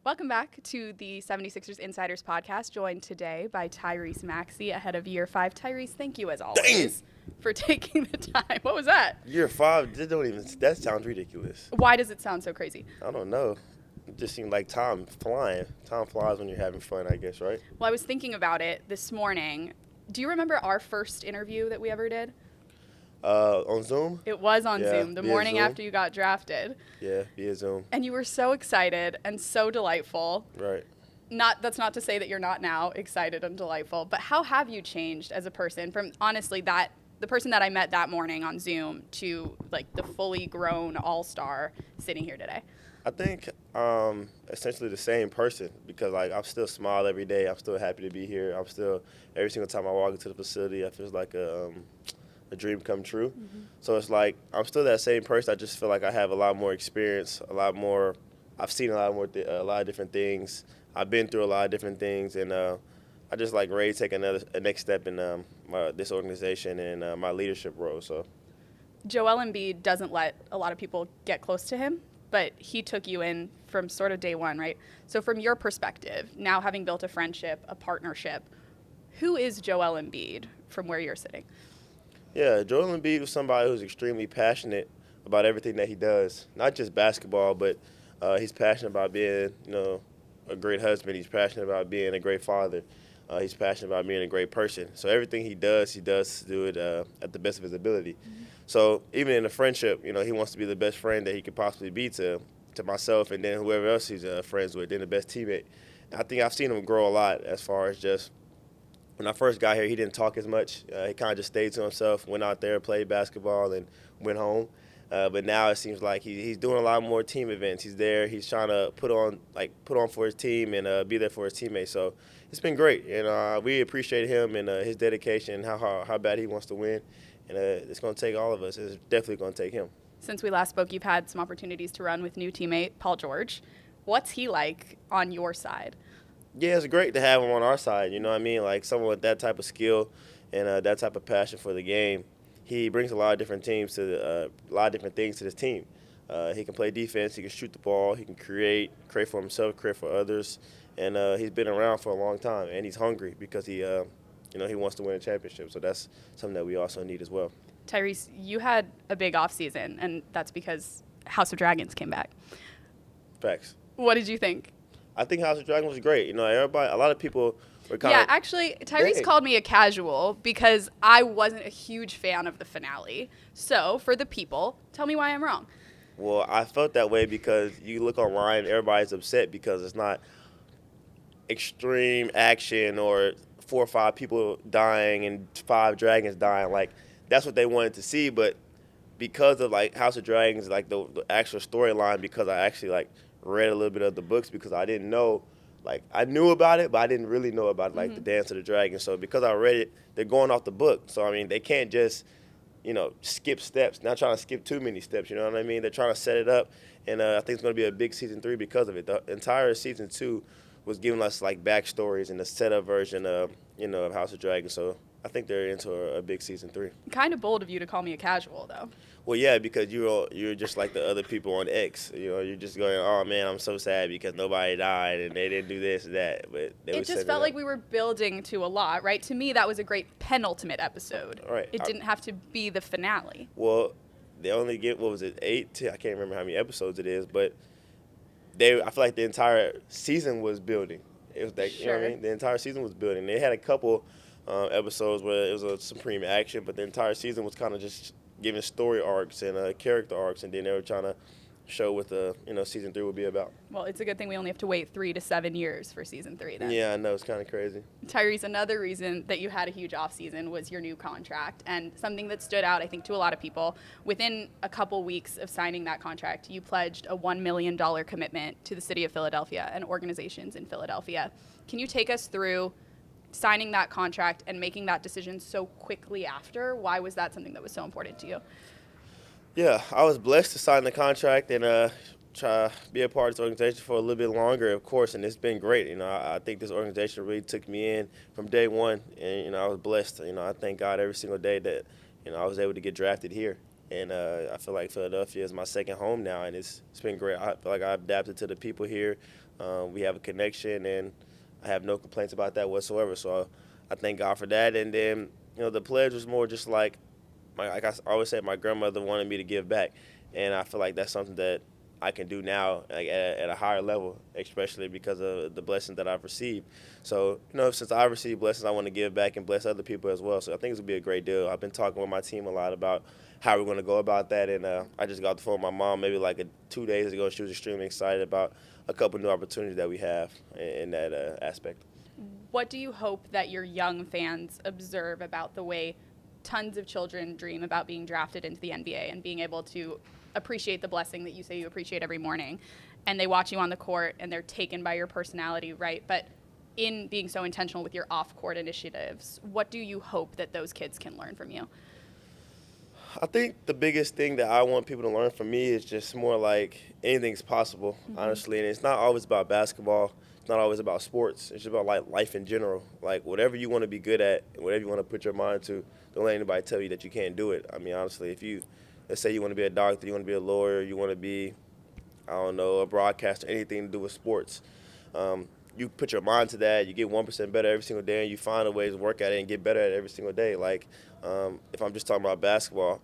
Welcome back to the 76ers Insiders podcast, joined today by Tyrese Maxey ahead of Year 5. Tyrese, thank you as always for taking the time. What was that? Year 5, that sounds ridiculous. Why does it sound so crazy? I don't know. It just seemed like time flying. Time flies when you're having fun, I guess, right? Well, I was thinking about it this morning. Do you remember our first interview that we ever did? On Zoom? It was on Zoom, the morning Zoom. after you got drafted. Yeah, via Zoom. And you were so excited and so delightful. Right. That's not to say that you're not now excited and delightful, but how have you changed as a person from honestly the person that I met that morning on Zoom to like the fully grown all-star sitting here today? I think essentially the same person because like I'm still smile every day. I'm still happy to be here. I'm still every single time I walk into the facility, I feel like a dream come true. Mm-hmm. So it's like I'm still that same person. I just feel like I have a lot more experience, I've seen a lot of different things. I've been through a lot of different things, and I just like ready to take a next step in this organization and my leadership role. So, Joel Embiid doesn't let a lot of people get close to him, but he took you in from sort of day one, right? So from your perspective, now having built a friendship, a partnership, who is Joel Embiid from where you're sitting? Yeah, Joel Embiid was somebody who's extremely passionate about everything that he does, not just basketball, but he's passionate about being, a great husband. He's passionate about being a great father. He's passionate about being a great person. So everything he does to do it at the best of his ability. Mm-hmm. So even in a friendship, he wants to be the best friend that he could possibly be to myself and then whoever else he's friends with, then the best teammate. And I think I've seen him grow a lot as far as just when I first got here, he didn't talk as much. He kind of just stayed to himself, went out there, played basketball, and went home. But now it seems like he's doing a lot more team events. He's there. He's trying to put on for his team and be there for his teammates. So it's been great. And we appreciate him and his dedication and how bad he wants to win. And it's going to take all of us. It's definitely going to take him. Since we last spoke, you've had some opportunities to run with new teammate Paul George. What's he like on your side? Yeah, it's great to have him on our side. You know what I mean? Like someone with that type of skill and that type of passion for the game. He brings a lot of different things to this team. He can play defense. He can shoot the ball. He can create for himself, create for others. And he's been around for a long time. And he's hungry because he wants to win a championship. So that's something that we also need as well. Tyrese, you had a big offseason, and that's because House of Dragons came back. Facts. What did you think? I think House of Dragons was great. A lot of people were kind of... Yeah, actually, Tyrese called me a casual because I wasn't a huge fan of the finale. So, for the people, tell me why I'm wrong. Well, I felt that way because you look online, everybody's upset because it's not extreme action or 4 or 5 people dying and 5 dragons dying. Like, that's what they wanted to see, but because of, House of Dragons, the actual storyline, because I actually, read a little bit of the books because I didn't know, I knew about it, but I didn't really know about, the Dance of the Dragon. So because I read it, they're going off the book. So, I mean, they can't just, skip steps, not trying to skip too many steps, you know what I mean? They're trying to set it up, and I think it's going to be a big Season 3 because of it. The entire Season 2 was giving us, backstories and the setup version of, of House of Dragons. So I think they're into a big Season 3. Kind of bold of you to call me a casual, though. Well, yeah, because you're just like the other people on X. You're just going, oh, man, I'm so sad because nobody died and they didn't do this and that. But it just felt like we were building to a lot, right? To me, that was a great penultimate episode. Right. It didn't have to be the finale. Well, they only get, 8? I can't remember how many episodes it is, but I feel like the entire season was building. It was Sure. You know what I mean? The entire season was building. They had a couple episodes where it was a supreme action, but the entire season was kind of just giving story arcs and character arcs, and then they were trying to show what the Season 3 would be about. Well, it's a good thing we only have to wait 3 to 7 years for Season 3 then. Yeah, I know. It's kind of crazy. Tyrese, another reason that you had a huge offseason was your new contract, and something that stood out, I think, to a lot of people. Within a couple weeks of signing that contract, you pledged a $1 million commitment to the city of Philadelphia and organizations in Philadelphia. Can you take us through signing that contract and making that decision so quickly after? Why was that something that was so important to you? Yeah, I was blessed to sign the contract and try to be a part of this organization for a little bit longer, of course, and it's been great. I think this organization really took me in from day one, and I was blessed. I thank God every single day that I was able to get drafted here. And I feel like Philadelphia is my second home now, and it's been great. I feel like I've adapted to the people here. We have a connection, and I have no complaints about that whatsoever. So I thank God for that. And then, the pledge was more just like I always say, my grandmother wanted me to give back, and I feel like that's something that I can do now, like at a higher level, especially because of the blessings that I've received. So, since I received blessings, I want to give back and bless other people as well. So I think it's going to be a great deal. I've been talking with my team a lot about how we're going to go about that, and I just got off the phone with my mom maybe like 2 days ago. She was extremely excited about a couple new opportunities that we have in that aspect. What do you hope that your young fans observe about the way tons of children dream about being drafted into the NBA and being able to appreciate the blessing that you say you appreciate every morning, and they watch you on the court and they're taken by your personality, right? But in being so intentional with your off-court initiatives, what do you hope that those kids can learn from you? I think the biggest thing that I want people to learn from me is just more like anything's possible, honestly. And it's not always about basketball. It's not always about sports. It's just about like life in general. Like whatever you want to be good at, whatever you want to put your mind to, don't let anybody tell you that you can't do it. I mean, honestly, if you, let's say you want to be a doctor, you want to be a lawyer, you want to be, I don't know, a broadcaster, anything to do with sports. You put your mind to that, you get 1% better every single day, and you find a way to work at it and get better at it every single day. Like, if I'm just talking about basketball,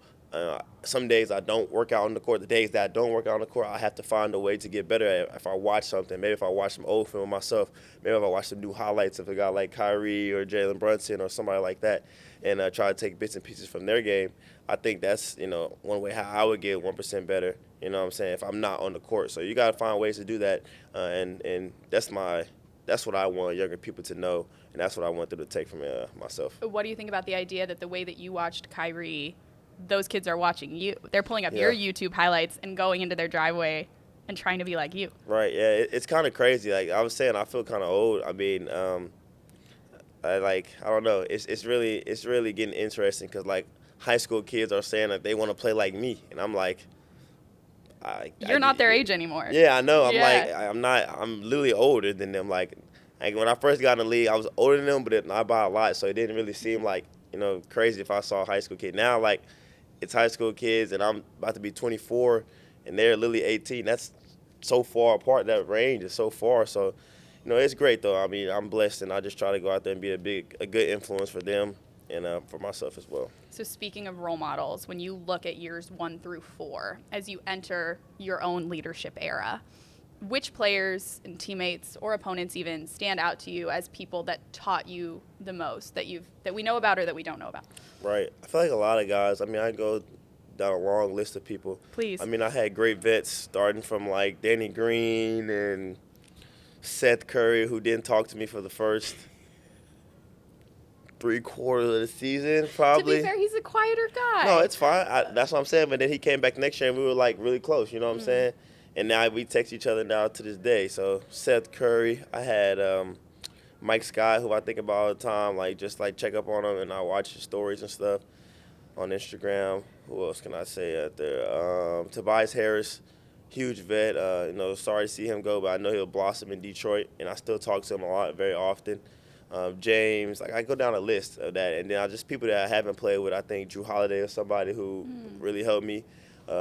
some days I don't work out on the court. The days that I don't work out on the court, I have to find a way to get better at it. If I watch something, maybe if I watch some old film myself, maybe if I watch some new highlights of a guy like Kyrie or Jalen Brunson or somebody like that, and try to take bits and pieces from their game, I think that's, one way how I would get 1% better, you know what I'm saying, if I'm not on the court. So you got to find ways to do that, and that's what I want younger people to know, and that's what I want them to take from myself. What do you think about the idea that the way that you watched Kyrie, those kids are watching you? They're pulling up your YouTube highlights and going into their driveway and trying to be like you. Right, yeah, it's kind of crazy. Like I was saying, I feel kind of old. I mean, I don't know. It's really getting interesting because like high school kids are saying that they want to play like me, and I'm like, you're not their age anymore. Yeah, I know. I'm literally older than them. Like when I first got in the league, I was older than them, but not by a lot, so it didn't really seem like, crazy if I saw a high school kid. Now, like, it's high school kids, and I'm about to be 24, and they're literally 18. That's so far apart. That range is so far. So, it's great, though. I mean, I'm blessed, and I just try to go out there and be a good influence for them and for myself as well. So speaking of role models, when you look at years 1 through 4, as you enter your own leadership era, which players and teammates or opponents even stand out to you as people that taught you the most, that we know about or that we don't know about? Right. I feel like a lot of guys, I mean, I go down a long list of people. Please. I mean, I had great vets starting from like Danny Green and Seth Curry, who didn't talk to me for the first 3/4 of the season, probably. To be fair, he's a quieter guy. No, it's fine. That's what I'm saying. But then he came back next year, and we were, like, really close. You know what I'm saying? And now we text each other now to this day. So Seth Curry. I had Mike Scott, who I think about all the time, like, just, like, check up on him, and I watch his stories and stuff on Instagram. Who else can I say out there? Tobias Harris, huge vet. Sorry to see him go, but I know he'll blossom in Detroit, and I still talk to him a lot, very often. James, like I go down a list of that, and then just people that I haven't played with. I think Drew Holiday is somebody who really helped me.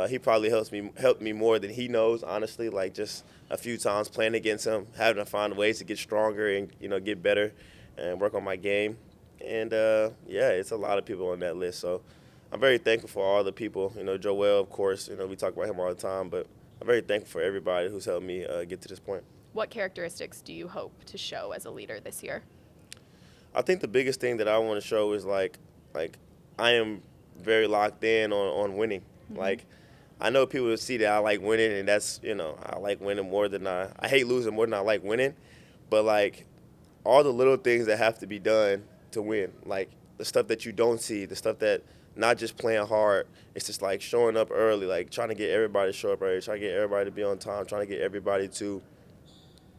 He probably helped me more than he knows, honestly. Like just a few times playing against him, having to find ways to get stronger and get better and work on my game. And it's a lot of people on that list. So I'm very thankful for all the people. Joel, of course. We talk about him all the time, but I'm very thankful for everybody who's helped me get to this point. What characteristics do you hope to show as a leader this year? I think the biggest thing that I want to show is like I am very locked in on winning. Like I know people will see that I like winning, and that's I like winning more than I hate losing more than I like winning. But like all the little things that have to be done to win, like the stuff that you don't see, the stuff that not just playing hard, it's just like showing up early, like trying to get everybody to show up early, trying to get everybody to be on time, trying to get everybody to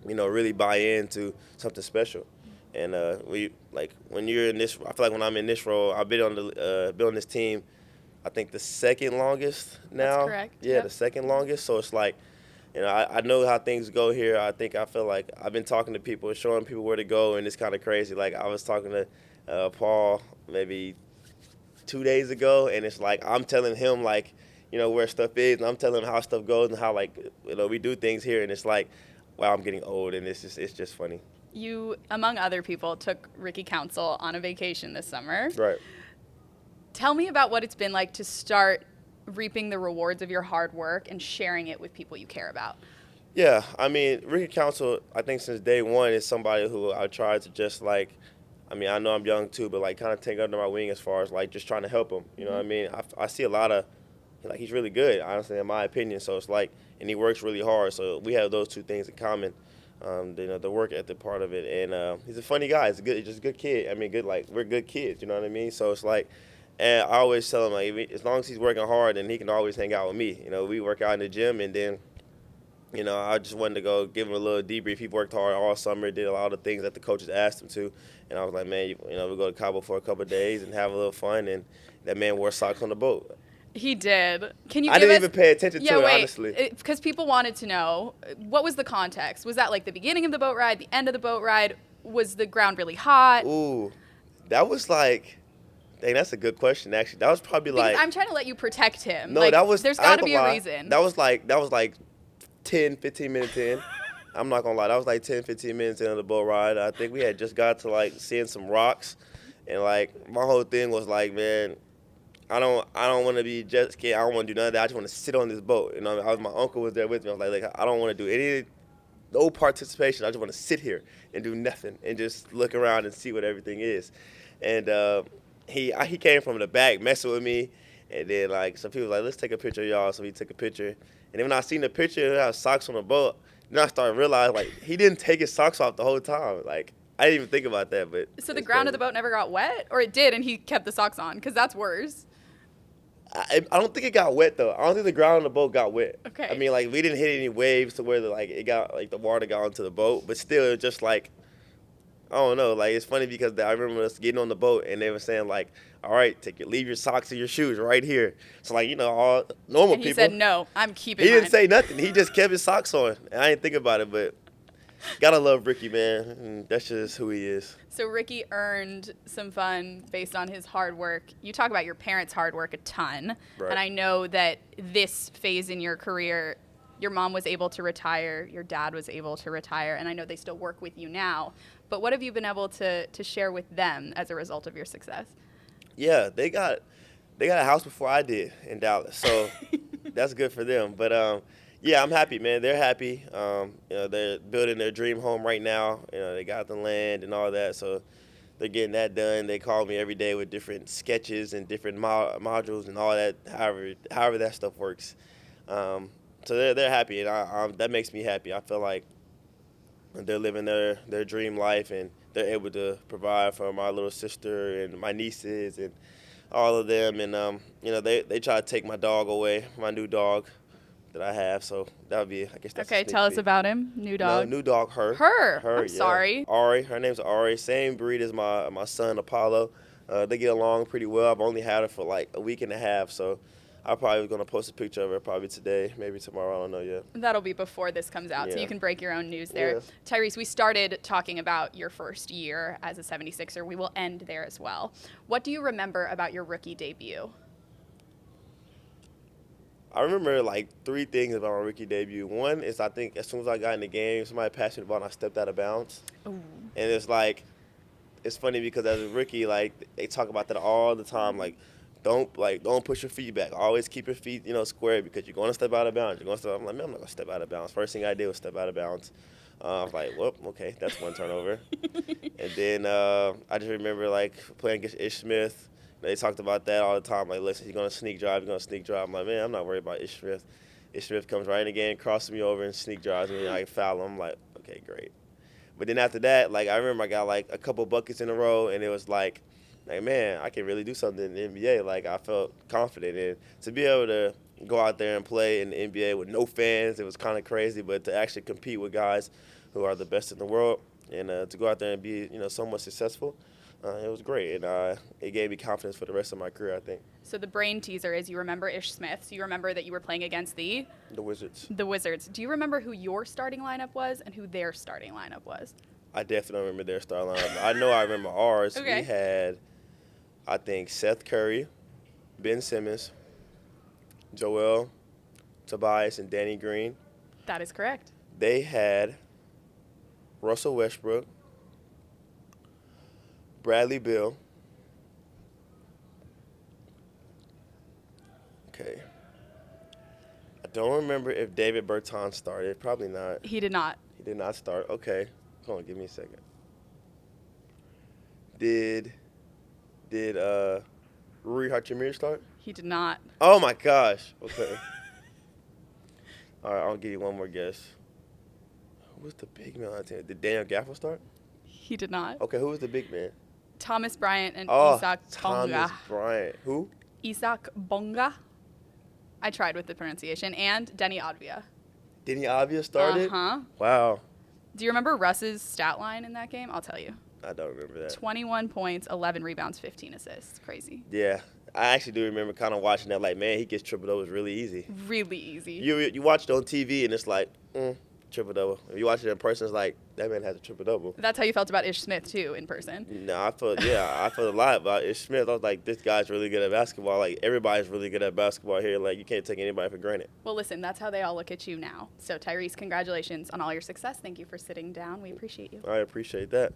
really buy into something special. And when you're in this, I feel like when I'm in this role, I've been on this team, I think the second longest now. That's correct. Yeah, yep. The second longest. So it's like, I know how things go here. I feel like I've been talking to people, showing people where to go, and it's kind of crazy. Like I was talking to Paul maybe 2 days ago, and it's like I'm telling him like where stuff is, and I'm telling him how stuff goes and how, like, we do things here, and it's like, wow, I'm getting old, and it's just funny. You, among other people, took Ricky Council on a vacation this summer. Right. Tell me about what it's been like to start reaping the rewards of your hard work and sharing it with people you care about. Yeah, I mean, Ricky Council, I think since day one, is somebody who I tried to just, like, I mean, I know I'm young too, but, like, kind of take under my wing as far as, like, just trying to help him. You know what I mean? I see a lot of, like, he's really good, honestly, in my opinion. So it's like, and he works really hard. So we have those two things in common, the work ethic part of it. And he's a funny guy. He's just a good kid. I mean, we're good kids, you know what I mean? So it's like, and I always tell him, like, as long as he's working hard, then he can always hang out with me. We work out in the gym, and then, I just wanted to go give him a little debrief. He worked hard all summer, did a lot of things that the coaches asked him to. And I was like, man, we go to Cabo for a couple of days and have a little fun. And that man wore socks on the boat. He did. Can you? I didn't even pay attention to it, wait, honestly. Because people wanted to know, what was the context? Was that like the beginning of the boat ride, the end of the boat ride? Was the ground really hot? Ooh, that was like, dang, that's a good question, actually. That was probably because like. I'm trying to let you protect him. No, like, that was. There's got to be a reason. That was like 10, 15 minutes in. I'm not gonna lie, that was like 10, 15 minutes into the boat ride. I think we had just got to like seeing some rocks, and like my whole thing was like, man, I don't want to be jet ski. I don't want to do none of that. I just want to sit on this boat. My uncle was there with me. I was like I don't want to do no participation. I just want to sit here and do nothing and just look around and see what everything is. And he came from the back messing with me, and then like some people were like, let's take a picture of y'all. So we took a picture, and then when I seen the picture, he had socks on the boat. Then I started realizing like he didn't take his socks off the whole time. Like I didn't even think about that. But so the ground of the boat never got wet, or it did, and he kept the socks on, because that's worse. I don't think it got wet though. I don't think the ground on the boat got wet. Okay. I mean, like we didn't hit any waves to where the water got onto the boat, but still, just like I don't know. Like it's funny because I remember us getting on the boat and they were saying like, "All right, leave your socks and your shoes right here." So like all normal and he people. He said, "No, I'm keeping." He didn't say nothing. He just kept his socks on. And I didn't think about it, but gotta love Ricky, man. And that's just who he is. So Ricky earned some fun based on his hard work. You talk about your parents' hard work a ton. Right. And I know that this phase in your career, your mom was able to retire, your dad was able to retire, and I know they still work with you now. But what have you been able to share with them as a result of your success? Yeah, they got a house before I did in Dallas, so that's good for them. But yeah, I'm happy, man. They're happy. They're building their dream home right now. They got the land and all that, so they're getting that done. They call me every day with different sketches and different modules and all that. However that stuff works. So they're happy, and that makes me happy. I feel like they're living their dream life, and they're able to provide for my little sister and my nieces and all of them. And they try to take my dog away, my new dog that I have, so that would be, I guess that's okay. Tell us about him. New dog. No, new dog. Her. I'm yeah. sorry. Ari. Her name's Ari. Same breed as my son Apollo. They get along pretty well. I've only had her for like a week and a half, so I'm probably going to post a picture of her probably today, maybe tomorrow. I don't know yet. That'll be before this comes out, so you can break your own news there. Yeah. Tyrese, we started talking about your first year as a 76er. We will end there as well. What do you remember about your rookie debut? I remember like three things about my rookie debut. One is I think as soon as I got in the game, somebody passed me the ball and I stepped out of bounds. Ooh. And it's like, it's funny because as a rookie, like they talk about that all the time. Like, don't push your feet back. Always keep your feet, square because you're going to step out of bounds. I'm like, man, I'm not going to step out of bounds. First thing I did was step out of bounds. I was like, well, okay, that's one turnover. And then I just remember like playing against Ish Smith. They talked about that all the time. Like, listen, he's going to sneak drive. I'm like, man, I'm not worried about Ish Smith. Ish Smith comes right in again, crosses me over, and sneak drives me, and I foul him. I'm like, okay, great. But then after that, like, I remember I got, like, a couple buckets in a row, and it was like, man, I can really do something in the NBA. Like, I felt confident. And to be able to go out there and play in the NBA with no fans, it was kind of crazy. But to actually compete with guys who are the best in the world and to go out there and be, somewhat successful, it was great, and it gave me confidence for the rest of my career, I think. So the brain teaser is you remember Ish Smith. So you remember that you were playing against the Wizards. The Wizards. Do you remember who your starting lineup was and who their starting lineup was? I definitely don't remember their starting lineup. I know I remember ours. Okay. We had, I think, Seth Curry, Ben Simmons, Joel, Tobias, and Danny Green. That is correct. They had Russell Westbrook, Bradley Beal. Okay. I don't remember if David Bertans started. Probably not. He did not. He did not start. Okay. Hold on, give me a second. Did Rui Hachimura start? He did not. Oh my gosh. Okay. All right, I'll give you one more guess. Who was the big man on that team? Did Daniel Gafford start? He did not. Okay, who was the big man? Thomas Bryant and Oh, Isaac Thomas Bonga. Bryant. Who? Isaac Bonga. I tried with the pronunciation. And Denny Advia. Denny Avia started? Uh-huh. Wow. Do you remember Russ's stat line in that game? I'll tell you. I don't remember that. 21 points, 11 rebounds, 15 assists. Crazy. Yeah. I actually do remember kind of watching that. Like, man, he gets triple-doubles really easy. Really easy. You watch it on TV, and it's like, triple-double. If you watch it in person, it's like, that man has a triple-double. That's how you felt about Ish Smith, too, in person. No, I felt a lot about Ish Smith. I was like, this guy's really good at basketball. Like, everybody's really good at basketball here. Like, you can't take anybody for granted. Well, listen, that's how they all look at you now. So, Tyrese, congratulations on all your success. Thank you for sitting down. We appreciate you. I appreciate that.